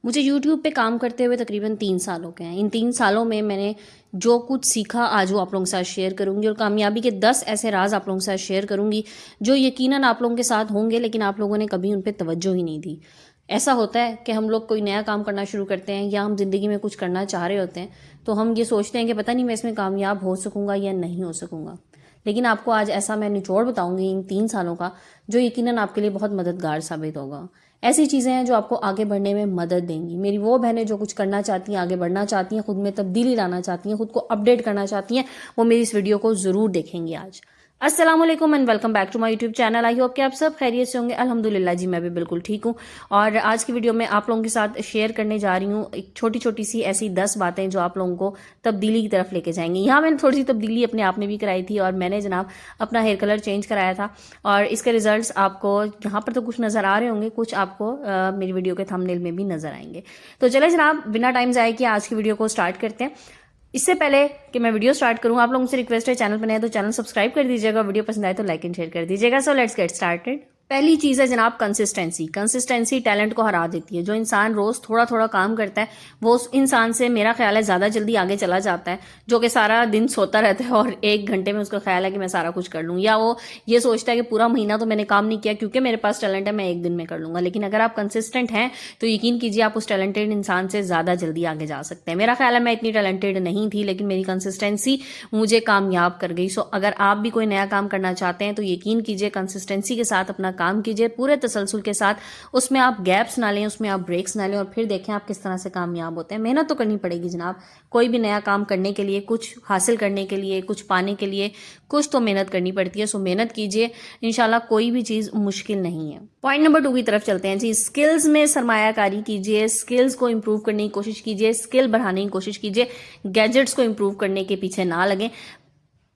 مجھے یوٹیوب پہ کام کرتے ہوئے تقریباً 3 سال ہو گئے ہیں۔ ان 3 سالوں میں میں نے جو کچھ سیکھا آج وہ آپ لوگوں کے ساتھ شیئر کروں گی، اور کامیابی کے 10 ایسے راز آپ لوگوں کے ساتھ شیئر کروں گی جو یقیناً آپ لوگوں کے ساتھ ہوں گے، لیکن آپ لوگوں نے کبھی ان پہ توجہ ہی نہیں دی۔ ایسا ہوتا ہے کہ ہم لوگ کوئی نیا کام کرنا شروع کرتے ہیں یا ہم زندگی میں کچھ کرنا چاہ رہے ہوتے ہیں تو ہم یہ سوچتے ہیں کہ پتہ نہیں میں اس میں کامیاب ہو سکوں گا یا نہیں ہو سکوں گا، لیکن آپ کو آج ایسا میں نچوڑ بتاؤں گی ان 3 سالوں کا جو یقیناً آپ کے لیے بہت مددگار ثابت ہوگا۔ ایسی چیزیں ہیں جو آپ کو آگے بڑھنے میں مدد دیں گی۔ میری وہ بہنیں جو کچھ کرنا چاہتی ہیں، آگے بڑھنا چاہتی ہیں، خود میں تبدیلی لانا چاہتی ہیں، خود کو اپڈیٹ کرنا چاہتی ہیں، وہ میری اس ویڈیو کو ضرور دیکھیں گی آج۔ السلام علیکم and welcome back to my YouTube channel. I hope کہ آپ سب خیریت سے ہوں گے۔ الحمدللہ جی میں بھی بالکل ٹھیک ہوں، اور آج کی ویڈیو میں آپ لوگوں کے ساتھ شیئر کرنے جا رہی ہوں ایک چھوٹی چھوٹی سی ایسی 10 باتیں جو آپ لوگوں کو تبدیلی کی طرف لے کے جائیں گی۔ یہاں میں نے تھوڑی سی تبدیلی اپنے آپ میں بھی کرائی تھی، اور میں نے جناب اپنا ہیئر کلر چینج کرایا تھا، اور اس کے ریزلٹس آپ کو یہاں پر تو کچھ نظر آ رہے ہوں گے، کچھ آپ کو میری ویڈیو کے تھمبنیل میں بھی نظر آئیں گے۔ تو چلے جناب بنا ٹائم ضائع کیے آج کی ویڈیو کو سٹارٹ کرتے ہیں۔ اس سے پہلے کہ میں ویڈیو سٹارٹ کروں، آپ لوگوں سے ریکویسٹ ہے چینل پر نئے تو چینل سبسکرائب کر دیجیے گا، ویڈیو پسند آئے تو لائک اینڈ شیئر کر دیجیے گا۔ So let's get started. پہلی چیز ہے جناب کنسسٹنسی ٹیلنٹ کو ہرا دیتی ہے۔ جو انسان روز تھوڑا تھوڑا کام کرتا ہے وہ اس انسان سے میرا خیال ہے زیادہ جلدی آگے چلا جاتا ہے، جو کہ سارا دن سوتا رہتا ہے اور 1 گھنٹے میں اس کا خیال ہے کہ میں سارا کچھ کر لوں، یا وہ یہ سوچتا ہے کہ پورا مہینہ تو میں نے کام نہیں کیا کیونکہ میرے پاس ٹیلنٹ ہے، میں 1 دن میں کر لوں گا۔ لیکن اگر آپ کنسسٹنٹ ہیں تو یقین کیجیے آپ اس ٹیلنٹڈ انسان سے زیادہ جلدی آگے جا سکتے ہیں۔ میرا خیال ہے میں اتنی ٹیلنٹڈ نہیں تھی، لیکن میری کنسسٹنسی مجھے کامیاب کر گئی۔ سو اگر آپ بھی کوئی نیا کام کرنا چاہتے ہیں تو یقین کیجیے کنسسٹنسی کے ساتھ اپنا کام کیجیے، پورے تسلسل کے ساتھ، اس میں آپ گیپس نہ لیں، اس میں آپ بریکس نہ لیں، اور پھر دیکھیں آپ کس طرح سے کامیاب ہوتے ہیں۔ محنت تو کرنی پڑے گی جناب، کوئی بھی نیا کام کرنے کے لیے، کچھ حاصل کرنے کے لیے، کچھ پانے کے لیے کچھ تو محنت کرنی پڑتی ہے۔ سو محنت کیجیے، انشاءاللہ کوئی بھی چیز مشکل نہیں ہے۔ پوائنٹ نمبر 2 کی طرف چلتے ہیں جی۔ اسکلز میں سرمایہ کاری کیجیے، اسکلز کو امپروو کرنے کی کوشش کیجیے، اسکل بڑھانے کی کوشش کیجیے، گیجٹس کو امپروو کرنے کے پیچھے نہ لگیں۔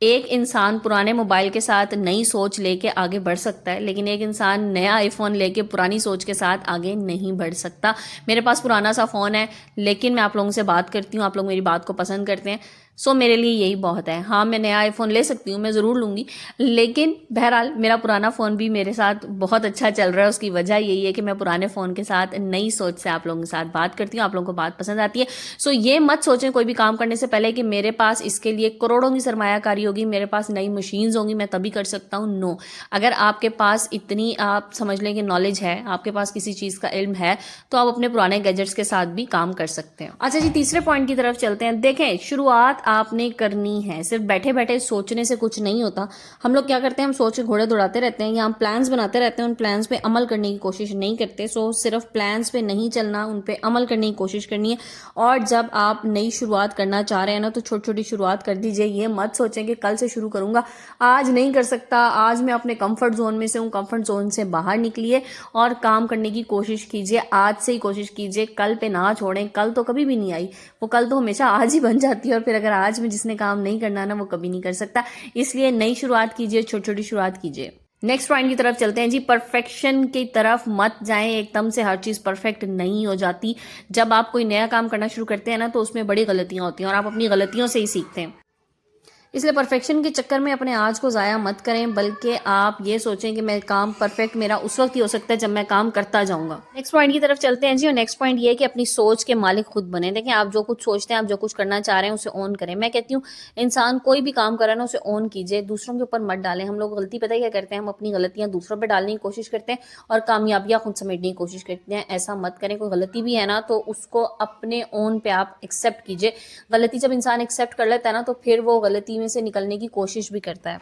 ایک انسان پرانے موبائل کے ساتھ نئی سوچ لے کے آگے بڑھ سکتا ہے، لیکن ایک انسان نیا آئی فون لے کے پرانی سوچ کے ساتھ آگے نہیں بڑھ سکتا۔ میرے پاس پرانا سا فون ہے، لیکن میں آپ لوگوں سے بات کرتی ہوں، آپ لوگ میری بات کو پسند کرتے ہیں، سو میرے لیے یہی بہت ہے۔ ہاں میں نیا آئی فون لے سکتی ہوں، میں ضرور لوں گی، لیکن بہرحال میرا پرانا فون بھی میرے ساتھ بہت اچھا چل رہا ہے۔ اس کی وجہ یہی ہے کہ میں پرانے فون کے ساتھ نئی سوچ سے آپ لوگوں کے ساتھ بات کرتی ہوں، آپ لوگوں کو بات پسند آتی ہے۔ سو یہ مت سوچیں کوئی بھی کام کرنے سے پہلے کہ میرے پاس اس کے لیے کروڑوں کی سرمایہ کاری ہوگی، میرے پاس نئی مشینز ہوں گی، میں تبھی کر سکتا ہوں۔ نو، اگر آپ کے پاس اتنی آپ سمجھ لیں کہ نالج ہے، آپ کے پاس کسی چیز کا علم ہے، تو آپ اپنے پرانے گیجٹس کے ساتھ بھی کام کر سکتے ہیں۔ اچھا جی، تیسرے پوائنٹ کی طرف چلتے ہیں۔ دیکھیں شروعات آپ نے کرنی ہے، صرف بیٹھے بیٹھے سوچنے سے کچھ نہیں ہوتا۔ ہم لوگ کیا کرتے ہیں، ہم سوچ کے گھوڑے دوڑاتے رہتے ہیں، یا ہم پلانز بناتے رہتے ہیں، ان پلانز پہ عمل کرنے کی کوشش نہیں کرتے۔ سو صرف پلانز پہ نہیں چلنا، ان پہ عمل کرنے کی کوشش کرنی ہے۔ اور جب آپ نئی شروعات کرنا چاہ رہے ہیں نا تو چھوٹی چھوٹی شروعات کر دیجئے۔ یہ مت سوچیں کہ کل سے شروع کروں گا، آج نہیں کر سکتا، آج میں اپنے کمفرٹ زون میں سے ہوں، کمفرٹ زون سے باہر نکلیے اور کام کرنے کی کوشش کیجئے۔ آج سے ہی کوشش کیجئے، کل پہ نہ چھوڑیں۔ کل تو کبھی بھی نہیں آئی، وہ کل تو ہمیشہ آج ہی بن جاتی ہے، اور پھر اگر آج میں جس نے کام نہیں کرنا نا وہ کبھی نہیں کر سکتا۔ اس لیے نئی شروعات کیجئے، چھوٹی چھوٹی شروعات کیجئے۔ نیکسٹ پوائنٹ کی طرف چلتے ہیں جی۔ پرفیکشن کی طرف مت جائیں، ایک دم سے ہر چیز پرفیکٹ نہیں ہو جاتی۔ جب آپ کوئی نیا کام کرنا شروع کرتے ہیں نا تو اس میں بڑی غلطیاں ہوتی ہیں، اور آپ اپنی غلطیوں سے ہی سیکھتے ہیں۔ اس لیے پرفیکشن کے چکر میں اپنے آج کو ضائع مت کریں، بلکہ آپ یہ سوچیں کہ میں کام پرفیکٹ میرا اس وقت ہی ہو سکتا ہے جب میں کام کرتا جاؤں گا۔ نیکسٹ پوائنٹ کی طرف چلتے ہیں جی، اور نیکسٹ پوائنٹ یہ ہے کہ اپنی سوچ کے مالک خود بنیں۔ دیکھیں آپ جو کچھ سوچتے ہیں، آپ جو کچھ کرنا چاہ رہے ہیں اسے اون کریں۔ میں کہتی ہوں انسان کوئی بھی کام کر رہا ہے نا اسے اون کیجئے، دوسروں کے اوپر مت ڈالیں۔ ہم لوگ غلطی پتہ کیا کرتے ہیں، ہم اپنی غلطیاں دوسروں پہ ڈالنے کی کوشش کرتے ہیں اور کامیابیاں خود سمیٹنے کی کوشش کرتے ہیں۔ ایسا مت کریں، کوئی غلطی بھی ہے نا تو اس کو اپنے اون پہ آپ ایکسیپٹ کیجئے۔ غلطی جب انسان ایکسیپٹ کر لیتا ہے نا تو پھر وہ غلطی میں سے نکلنے کی کوشش بھی کرتا ہے۔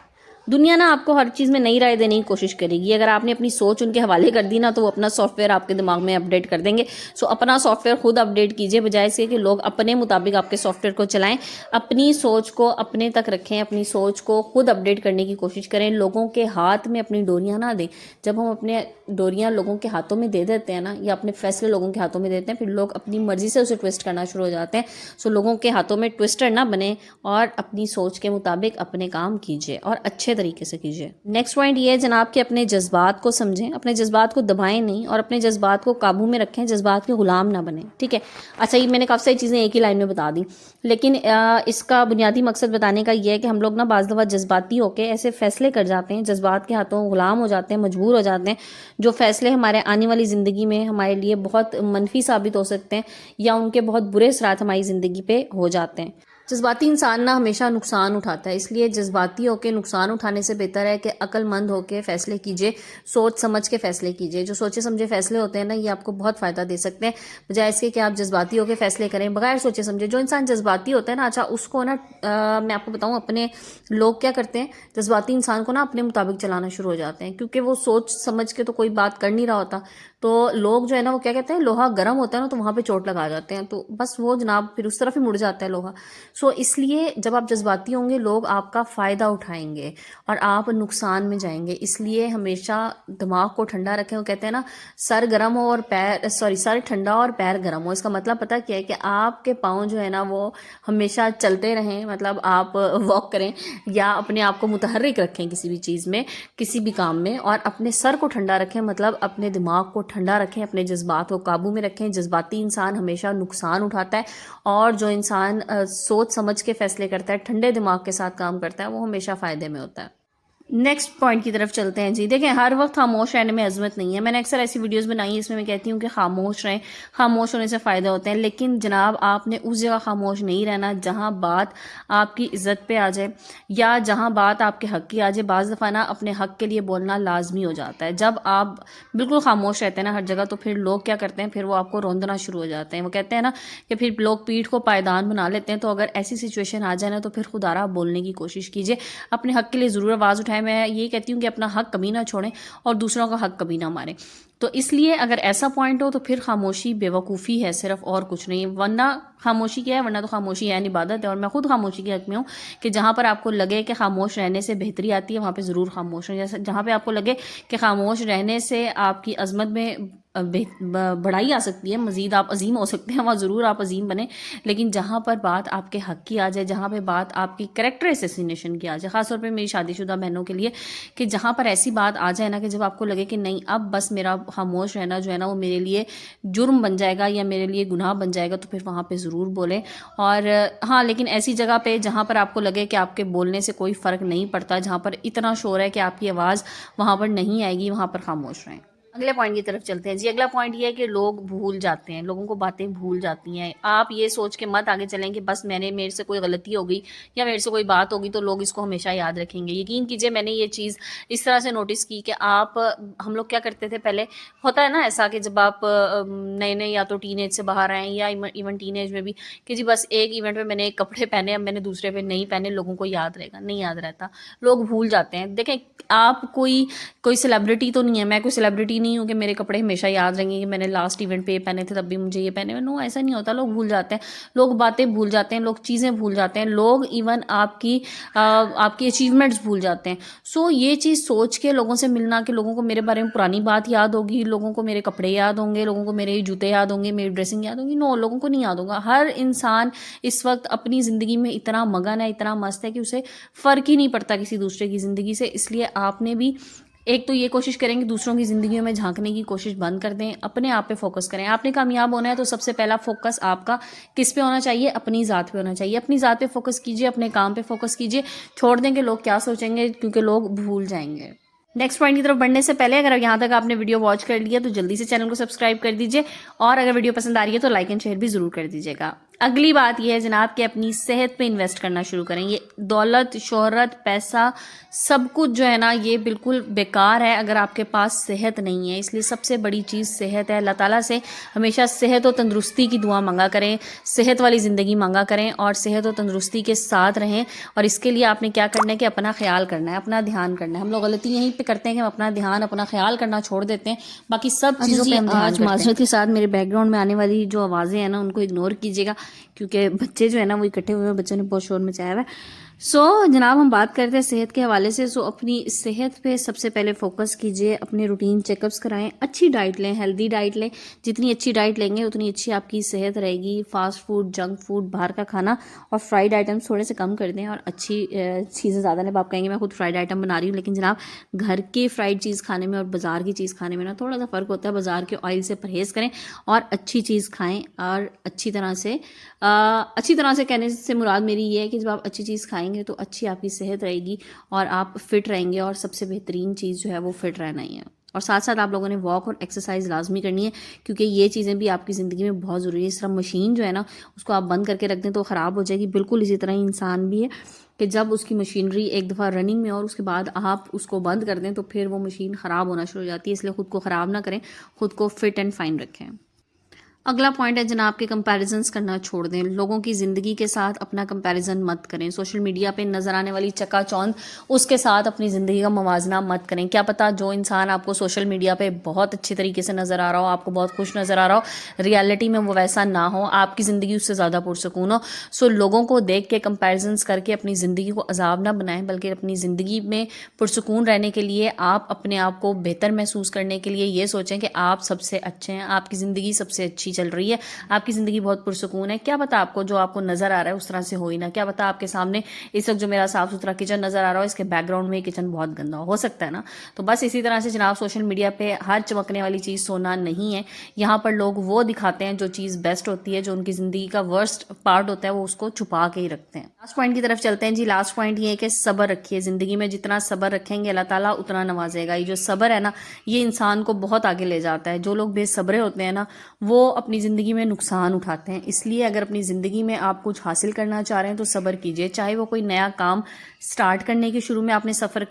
دنیا نا آپ کو ہر چیز میں نئی رائے دینے کی کوشش کرے گی، اگر آپ نے اپنی سوچ ان کے حوالے کر دی نا تو وہ اپنا سافٹ ویئر آپ کے دماغ میں اپڈیٹ کر دیں گے۔ سو اپنا سافٹ ویئر خود اپڈیٹ کیجئے، بجائے اس کے کہ لوگ اپنے مطابق آپ کے سافٹ ویئر کو چلائیں۔ اپنی سوچ کو اپنے تک رکھیں، اپنی سوچ کو خود اپڈیٹ کرنے کی کوشش کریں۔ لوگوں کے ہاتھ میں اپنی ڈوریاں نہ دیں۔ جب ہم اپنے ڈوریاں لوگوں کے ہاتھوں میں دے دیتے ہیں نا، یا اپنے فیصلے لوگوں کے ہاتھوں میں دیتے ہیں، پھر لوگ اپنی مرضی سے اسے ٹویسٹ کرنا شروع ہو جاتے ہیں۔ سو لوگوں کے ہاتھوں میں ٹویسٹر نہ بنیں اور اپنی سوچ کے مطابق اپنے کام کیجئے اور اچھے طریقے سے کیجیے. نیکسٹ پوائنٹ یہ ہے جناب کہ اپنے جذبات کو سمجھیں, اپنے جذبات کو دبائیں نہیں اور اپنے جذبات کو قابو میں رکھیں, جذبات کے غلام نہ بنیں. ٹھیک ہے, اچھا یہ میں نے کافی ساری چیزیں ایک ہی لائن میں بتا دی, لیکن اس کا بنیادی مقصد بتانے کا یہ ہے کہ ہم لوگ نا بعض دفعہ جذباتی ہو کے ایسے فیصلے کر جاتے ہیں, جذبات کے ہاتھوں غلام ہو جاتے ہیں, مجبور ہو جاتے ہیں, جو فیصلے ہمارے آنے والی زندگی میں ہمارے لیے بہت منفی ثابت ہو سکتے ہیں یا ان کے بہت برے اثرات ہماری زندگی پہ ہو جاتے ہیں. جذباتی انسان نہ ہمیشہ نقصان اٹھاتا ہے, اس لیے جذباتی ہو کے نقصان اٹھانے سے بہتر ہے کہ عقل مند ہو کے فیصلے کیجیے, سوچ سمجھ کے فیصلے کیجیے. جو سوچے سمجھے فیصلے ہوتے ہیں نا یہ آپ کو بہت فائدہ دے سکتے ہیں, بجائے اس کے کہ آپ جذباتی ہو کے فیصلے کریں بغیر سوچے سمجھے. جو انسان جذباتی ہوتا ہے نا, اچھا اس کو نا میں آپ کو بتاؤں اپنے لوگ کیا کرتے ہیں, جذباتی انسان کو نا اپنے مطابق چلانا شروع ہو جاتے ہیں, کیونکہ وہ سوچ سمجھ کے تو کوئی بات کر نہیں رہا ہوتا. تو لوگ جو ہے نا وہ کیا کہتے ہیں, لوہا گرم ہوتا ہے نا تو وہاں پہ چوٹ لگا جاتے ہیں, تو بس وہ جناب پھر اس طرف ہی مڑ جاتا ہے لوہا. سو اس لیے جب آپ جذباتی ہوں گے لوگ آپ کا فائدہ اٹھائیں گے اور آپ نقصان میں جائیں گے. اس لیے ہمیشہ دماغ کو ٹھنڈا رکھیں. وہ کہتے ہیں نا سر گرم ہو اور سر ٹھنڈا اور پیر گرم ہو. اس کا مطلب پتہ کیا ہے کہ آپ کے پاؤں جو ہے نا وہ ہمیشہ چلتے رہیں, مطلب آپ واک کریں یا اپنے آپ کو متحرک رکھیں کسی بھی چیز میں, کسی بھی کام میں, اور اپنے سر کو ٹھنڈا رکھیں, مطلب اپنے دماغ کو ٹھنڈا رکھیں, اپنے جذبات کو قابو میں رکھیں. جذباتی انسان ہمیشہ نقصان اٹھاتا ہے اور جو انسان سوچ سمجھ کے فیصلے کرتا ہے, ٹھنڈے دماغ کے ساتھ کام کرتا ہے, وہ ہمیشہ فائدے میں ہوتا ہے. نیکسٹ پوائنٹ کی طرف چلتے ہیں جی. دیکھیں ہر وقت خاموش رہنے میں عظمت نہیں ہے. میں نے اکثر ایسی ویڈیوز بنائی ہیں اس میں کہتی ہوں کہ خاموش رہیں, خاموش ہونے سے فائدہ ہوتے ہیں, لیکن جناب آپ نے اس جگہ خاموش نہیں رہنا جہاں بات آپ کی عزت پہ آ جائے یا جہاں بات آپ کے حق کی آ جائے. بعض دفعہ نا اپنے حق کے لیے بولنا لازمی ہو جاتا ہے. جب آپ بالکل خاموش رہتے ہیں نا ہر جگہ, تو پھر لوگ کیا کرتے ہیں, پھر وہ آپ کو روندنا شروع ہو جاتے ہیں. وہ کہتے ہیں نا کہ پھر لوگ پیٹھ کو پائیدان بنا لیتے ہیں. تو اگر ایسی سچویشن آ جائے نا تو پھر خدا را بولنے کی کوشش کیجیے, اپنے حق کے لیے ضرور آواز اٹھائیں. میں یہ کہتی ہوں کہ اپنا حق کبھی نہ چھوڑیں اور دوسروں کا حق کبھی نہ ماریں. تو اس لیے اگر ایسا پوائنٹ ہو تو پھر خاموشی بے وقوفی ہے صرف, اور کچھ نہیں. ورنہ خاموشی کیا ہے, ورنہ تو خاموشی ہے عبادت ہے, اور میں خود خاموشی کے حق میں ہوں کہ جہاں پر آپ کو لگے کہ خاموش رہنے سے بہتری آتی ہے وہاں پہ ضرور خاموش ہوں. جیسے جہاں پہ آپ کو لگے کہ خاموش رہنے سے آپ کی عظمت میں بڑھائی آ سکتی ہے, مزید آپ عظیم ہو سکتے ہیں, وہاں ضرور آپ عظیم بنیں. لیکن جہاں پر بات آپ کے حق کی آ جائے, جہاں پہ بات آپ کی کریکٹر اسیسینیشن کی آ جائے, خاص طور پہ میری شادی شدہ بہنوں کے لیے, کہ جہاں پر ایسی بات آ جائے نا کہ جب آپ کو لگے کہ نہیں اب بس میرا خاموش رہنا جو ہے نا وہ میرے لیے جرم بن جائے گا یا میرے لیے گناہ بن جائے گا, تو پھر وہاں پہ ضرور بولیں. اور ہاں لیکن ایسی جگہ پہ جہاں پر آپ کو لگے کہ آپ کے بولنے سے کوئی فرق نہیں پڑتا, جہاں پر اتنا شور ہے کہ آپ کی آواز وہاں پر نہیں آئے گی, وہاں پر خاموش رہیں. اگلے پوائنٹ کی طرف چلتے ہیں جی. اگلا پوائنٹ یہ ہے کہ لوگ بھول جاتے ہیں, لوگوں کو باتیں بھول جاتی ہیں. آپ یہ سوچ کے مت آگے چلیں کہ بس میرے سے کوئی غلطی ہو گئی یا میرے سے کوئی بات ہوگی تو لوگ اس کو ہمیشہ یاد رکھیں گے. یقین کیجئے میں نے یہ چیز اس طرح سے نوٹس کی کہ ہم لوگ کیا کرتے تھے پہلے, ہوتا ہے نا ایسا کہ جب آپ نئے یا تو ٹین ایج سے باہر آئیں یا ایون ٹین ایج میں بھی, کہ جی بس ایک ایونٹ میں نے ایک کپڑے پہنے, اب میں نے دوسرے پہ نہیں پہنے, لوگوں کو یاد رہے گا, نہیں یاد رہتا, لوگ بھول جاتے ہیں. دیکھیں آپ کوئی سیلیبریٹی تو نہیں ہے, میں کوئی سیلیبریٹی نہیں ہوں کہ میرے کپڑے ہمیشہ یاد رہیں گے کہ میں نے لاسٹ ایونٹ پہ یہ پہنے تھے تب بھی مجھے یہ پہنے. نو, ایسا نہیں ہوتا. لوگ بھول جاتے ہیں, لوگ باتیں بھول جاتے ہیں, لوگ چیزیں بھول جاتے ہیں, لوگ ایون آپ کی اچیومنٹس بھول جاتے ہیں. سو یہ چیز سوچ کے لوگوں سے ملنا کہ لوگوں کو میرے بارے میں پرانی بات یاد ہوگی, لوگوں کو میرے کپڑے یاد ہوں گے, لوگوں کو میرے جوتے یاد ہوں گے, میری ڈریسنگ یاد ہوگی, نو, لوگوں کو نہیں یاد ہوگا. ہر انسان اس وقت اپنی زندگی میں اتنا مگن ہے, اتنا مست ہے کہ اسے فرق ہی نہیں پڑتا کسی دوسرے کی زندگی سے. اس لیے آپ نے بھی ایک تو یہ کوشش کریں کہ دوسروں کی زندگیوں میں جھانکنے کی کوشش بند کر دیں, اپنے آپ پہ فوکس کریں. آپ نے کامیاب ہونا ہے تو سب سے پہلا فوکس آپ کا کس پہ ہونا چاہیے, اپنی ذات پہ ہونا چاہیے. اپنی ذات پہ فوکس کیجئے, اپنے کام پہ فوکس کیجئے, چھوڑ دیں کہ لوگ کیا سوچیں گے, کیونکہ لوگ بھول جائیں گے. نیکسٹ پوائنٹ کی طرف بڑھنے سے پہلے اگر یہاں تک آپ نے ویڈیو واچ کر لیا تو جلدی سے چینل کو سبسکرائب کر دیجئے, اور اگر ویڈیو پسند آ رہی ہے تو لائک اینڈ شیئر بھی ضرور کر دیجئے گا. اگلی بات یہ ہے جناب کہ اپنی صحت پہ انویسٹ کرنا شروع کریں. یہ دولت, شہرت, پیسہ, سب کچھ جو ہے نا یہ بالکل بیکار ہے اگر آپ کے پاس صحت نہیں ہے. اس لیے سب سے بڑی چیز صحت ہے. اللہ تعالیٰ سے ہمیشہ صحت و تندرستی کی دعا مانگا کریں, صحت والی زندگی مانگا کریں اور صحت و تندرستی کے ساتھ رہیں. اور اس کے لیے آپ نے کیا کرنا ہے کہ اپنا خیال کرنا ہے, اپنا دھیان کرنا ہے. ہم لوگ غلطی یہیں پہ کرتے ہیں کہ ہم اپنا دھیان, اپنا خیال کرنا چھوڑ دیتے ہیں, باقی سب چیزوں پہ ہم دھیان کرتے ہیں. معذرت کے ساتھ میرے بیک گراؤنڈ میں آنے والی جو آوازیں ہیں نا ان کو اگنور کیجیے گا, کیونکہ بچے جو ہے نا وہ اکٹھے ہوئے ہیں, بچوں نے بہت شور مچایا ہوا ہے. سو جناب ہم بات کرتے ہیں صحت کے حوالے سے. سو اپنی صحت پہ سب سے پہلے فوکس کیجیے, اپنے روٹین چیک اپس کرائیں, اچھی ڈائٹ لیں, ہیلدی ڈائٹ لیں. جتنی اچھی ڈائٹ لیں گے اتنی اچھی آپ کی صحت رہے گی. فاسٹ فوڈ, جنک فوڈ, باہر کا کھانا اور فرائیڈ آئٹمس تھوڑے سے کم کر دیں اور اچھی چیزیں زیادہ لیں. آپ کہیں گے میں خود فرائیڈ آئٹم بنا رہی ہوں, لیکن جناب گھر کے فرائیڈ چیز کھانے میں اور بازار کی چیز کھانے میں نا تھوڑا سا فرق ہوتا ہے. بازار کے آئل سے پرہیز کریں اور اچھی چیز کھائیں. اور اچھی طرح سے کہنے سے مراد میری یہ ہے کہ جب آپ اچھی چیز کھائیں گے تو اچھی آپ کی صحت رہے گی اور آپ فٹ رہیں گے. اور سب سے بہترین چیز جو ہے وہ فٹ رہنا ہی ہے. اور ساتھ ساتھ آپ لوگوں نے واک اور ایکسرسائز لازمی کرنی ہے, کیونکہ یہ چیزیں بھی آپ کی زندگی میں بہت ضروری ہے. اس طرح مشین جو ہے نا اس کو آپ بند کر کے رکھ دیں تو خراب ہو جائے گی. بالکل اسی طرح انسان بھی ہے کہ جب اس کی مشینری ایک دفعہ رننگ میں اور اس کے بعد آپ اس کو بند کر دیں تو پھر وہ مشین خراب ہونا شروع ہو جاتی ہے. اس لیے خود کو خراب نہ کریں, خود کو فٹ اینڈ فائن رکھیں. اگلا پوائنٹ ہے جناب کے کمپیریزنس کرنا چھوڑ دیں. لوگوں کی زندگی کے ساتھ اپنا کمپیریزن مت کریں. سوشل میڈیا پہ نظر آنے والی چکا چوند اس کے ساتھ اپنی زندگی کا موازنہ مت کریں. کیا پتہ جو انسان آپ کو سوشل میڈیا پہ بہت اچھے طریقے سے نظر آ رہا ہو, آپ کو بہت خوش نظر آ رہا ہو, ریالٹی میں وہ ویسا نہ ہو, آپ کی زندگی اس سے زیادہ پرسکون ہو. سو لوگوں کو دیکھ کے کمپیریزنس کر کے اپنی زندگی کو عذاب نہ بنائیں, بلکہ اپنی زندگی میں پرسکون رہنے کے لیے, آپ اپنے آپ کو بہتر محسوس کرنے کے لیے یہ سوچیں کہ آپ سب سے اچھے ہیں, آپ کی زندگی سب سے اچھی چل رہی ہے, آپ کی زندگی بہت پرسکون ہے. کیا پتا آپ کو جو آپ کو نظر آ رہا ہے اس طرح سے ہو ہی نہ. کیا پتا آپ کے سامنے اس وقت جو میرا صاف ستھرا کچن نظر آ رہا ہو اس کے بیک گراؤنڈ میں کچن بہت گندا ہو سکتا ہے نا. تو بس اسی طرح سے جناب سوشل میڈیا پہ ہر چمکنے والی چیز سونا نہیں ہے. یہاں پر لوگ وہ دکھاتے ہیں جو چیز بیسٹ ہوتی ہے, جو ان کی زندگی کا ورسٹ پارٹ ہوتا ہے وہ اس کو چھپا کے ہی رکھتے ہیں. لاسٹ پوائنٹ کی طرف چلتے ہیں جی. لاسٹ پوائنٹ یہ ہے کہ صبر رکھیے. زندگی میں جتنا صبر رکھیں گے اللہ تعالیٰ اتنا نوازے گا. یہ جو صبر ہے نا یہ انسان کو بہت آگے لے جاتا ہے. جو لوگ بے صبرے ہوتے ہیں نا وہ اپنی زندگی میں نقصان اٹھاتے ہیں. اس لیے اگر اپنی زندگی میں آپ کچھ حاصل کرنا چاہ رہے ہیں تو صبر کیجیے. چاہے وہ کوئی نیا کام سٹارٹ کرنے کے شروع میں آپ نے صبر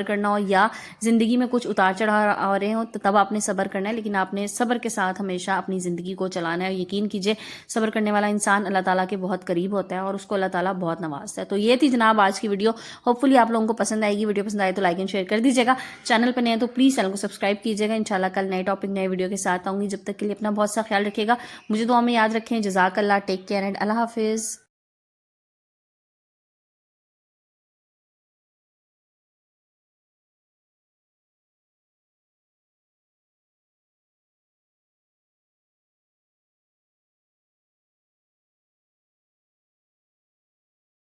کرنا ہو, یا زندگی میں کچھ اتار چڑھاؤ آ رہے ہوں تو تب آپ نے صبر کرنا ہے, لیکن آپ نے صبر کے ساتھ ہمیشہ اپنی زندگی کو چلانا ہے. یقین کیجیے صبر کرنے والا انسان اللہ تعالیٰ کے بہت قریب ہوتا ہے اور اس کو اللہ تعالیٰ بہت نوازتا ہے. تو یہ تھی جناب آج کی ویڈیو. ہوپ فلی آپ لوگوں کو پسند آئے گی. ویڈیو پسند آئے تو لائک اینڈ شیئر کر دیجیے گا. چینل پہ نئے تو پلیز چینل کو سبسکرائب کیجیے گا. انشاءاللہ کل نئے ٹاپک نئے ویڈیو کے ساتھ آؤں گی. جب تک کے لیے اپنا بہت سا خیال رکھیے گا. مجھے دعا میں یاد رکھیں. جزاک اللہ. ٹیک کیئر اینڈ اللہ حافظ.